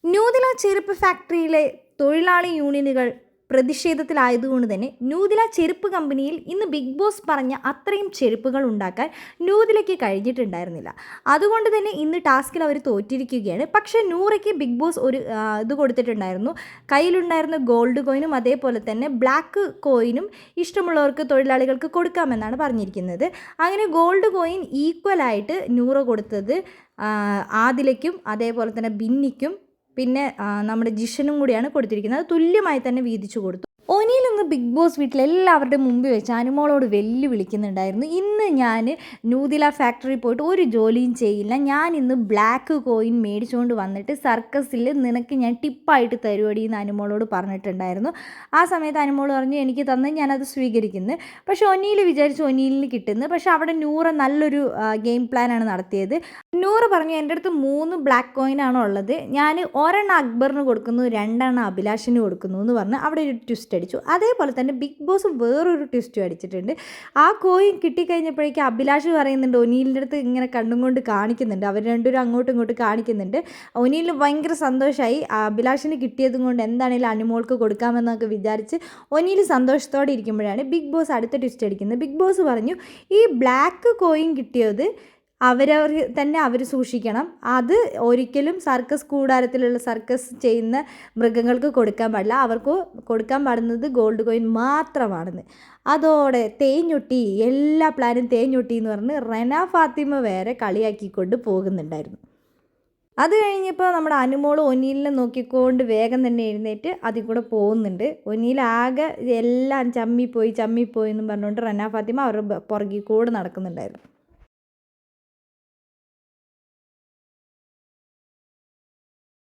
നൂതില ചെരുപ്പ് ഫാക്ടറിയിലെ തൊഴിലാളി യൂണിയനുകൾ പ്രതിഷേധത്തിലായതുകൊണ്ട് തന്നെ നൂതില ചെരുപ്പ് കമ്പനിയിൽ ഇന്ന് ബിഗ് ബോസ് പറഞ്ഞ അത്രയും ചെരുപ്പുകൾ ഉണ്ടാക്കാൻ നൂതിലയ്ക്ക് കഴിഞ്ഞിട്ടുണ്ടായിരുന്നില്ല. അതുകൊണ്ട് തന്നെ ഇന്ന് ടാസ്കിൽ അവർ തോറ്റിരിക്കുകയാണ്. പക്ഷേ നൂറയ്ക്ക് ബിഗ് ബോസ് ഒരു ഇത് കൊടുത്തിട്ടുണ്ടായിരുന്നു. കയ്യിലുണ്ടായിരുന്ന ഗോൾഡ് കോയിനും അതേപോലെ തന്നെ ബ്ലാക്ക് കോയിനും ഇഷ്ടമുള്ളവർക്ക് തൊഴിലാളികൾക്ക് കൊടുക്കാമെന്നാണ് പറഞ്ഞിരിക്കുന്നത്. അങ്ങനെ ഗോൾഡ് കോയിൻ ഈക്വലായിട്ട് നൂറ കൊടുത്തത് ആദിലയ്ക്കും അതേപോലെ തന്നെ ബിന്നിക്കും പിന്നെ നമ്മുടെ ജിഷനും കൂടിയാണ് കൊടുത്തിരിക്കുന്നത്. അത് തുല്യമായി തന്നെ വീതിച്ചു കൊടുത്തു. ഒനിയിൽ ഇന്ന് ബിഗ് ബോസ് വീട്ടിൽ എല്ലാവരുടെയും മുമ്പിൽ വെച്ച് അനുമോളോട് വിളിക്കുന്നുണ്ടായിരുന്നു. ഇന്ന് ഞാൻ നൂതില ഫാക്ടറി പോയിട്ട് ഒരു ജോലിയും ചെയ്യില്ല, ഞാൻ ഇന്ന് ബ്ലാക്ക് കോയിൻ മേടിച്ചുകൊണ്ട് വന്നിട്ട് സർക്കസിൽ നിനക്ക് ഞാൻ ടിപ്പായിട്ട് തരുവടി എന്ന് അനുമോളോട് പറഞ്ഞിട്ടുണ്ടായിരുന്നു. ആ സമയത്ത് അനുമോൾ പറഞ്ഞു എനിക്ക് തന്ന് ഞാനത് സ്വീകരിക്കുന്നു. പക്ഷേ ഒനിയിൽ വിചാരിച്ചു ഒനിയിലിന് കിട്ടുന്നു. പക്ഷേ അവിടെ നൂറ നല്ലൊരു ഗെയിം പ്ലാനാണ് നടത്തിയത്. നൂറ് പറഞ്ഞു എൻ്റെ അടുത്ത് 3 ബ്ലാക്ക് കോയിനാണോ ഉള്ളത്, ഞാൻ ഒരെണ്ണം അക്ബറിന് കൊടുക്കുന്നു, 2 അഭിലാഷിന് കൊടുക്കുന്നു എന്ന് പറഞ്ഞ് അവിടെ ഒരു ട്വിസ്റ്റ് അടിച്ചു. അതേപോലെ തന്നെ ബിഗ് ബോസ് വേറൊരു ട്വിസ്റ്റും അടിച്ചിട്ടുണ്ട്. ആ കോയിൻ കിട്ടിക്കഴിഞ്ഞപ്പോഴേക്കും അഭിലാഷ് പറയുന്നുണ്ട് ഒനീലിൻ്റെ അടുത്ത് ഇങ്ങനെ കണ്ണും കൊണ്ട് കാണിക്കുന്നുണ്ട്. അവർ രണ്ടുപേരും അങ്ങോട്ടും ഇങ്ങോട്ടും കാണിക്കുന്നുണ്ട്. ഒനീലിന് ഭയങ്കര സന്തോഷമായി. അഭിലാഷിന് കിട്ടിയതും കൊണ്ട് എന്താണെങ്കിലും അനുമോൾക്ക് കൊടുക്കാമെന്നൊക്കെ വിചാരിച്ച് ഒനീൽ സന്തോഷത്തോടെ ഇരിക്കുമ്പോഴാണ് ബിഗ് ബോസ് അടുത്ത ട്വിസ്റ്റ് അടിക്കുന്നത്. ബിഗ് ബോസ് പറഞ്ഞു ഈ ബ്ലാക്ക് കോയിൻ കിട്ടിയത് അവരവർ തന്നെ അവർ സൂക്ഷിക്കണം, അത് ഒരിക്കലും സർക്കസ് കൂടാരത്തിലുള്ള സർക്കസ് ചെയ്യുന്ന മൃഗങ്ങൾക്ക് കൊടുക്കാൻ പാടില്ല, അവർക്ക് കൊടുക്കാൻ പാടുന്നത് ഗോൾഡ് കോയിൻ മാത്രമാണെന്ന്. അതോടെ തേഞ്ഞൊട്ടി, എല്ലാ പ്ലാനും തേഞ്ഞൊട്ടി എന്ന് പറഞ്ഞ് റെന ഫാത്തിമ വേറെ കളിയാക്കിക്കൊണ്ട് പോകുന്നുണ്ടായിരുന്നു. അത് കഴിഞ്ഞപ്പോൾ നമ്മുടെ അനുമോൾ ഒനീലിനെ നോക്കിക്കൊണ്ട് വേഗം തന്നെ എഴുന്നേറ്റ് അതിൽ കൂടെ പോകുന്നുണ്ട്. ഒനീൽ ആകെ എല്ലാം ചമ്മിപ്പോയി എന്നും പറഞ്ഞുകൊണ്ട് റെന ഫാത്തിമ അവരുടെ പുറകിൽ കൂടെ നടക്കുന്നുണ്ടായിരുന്നു.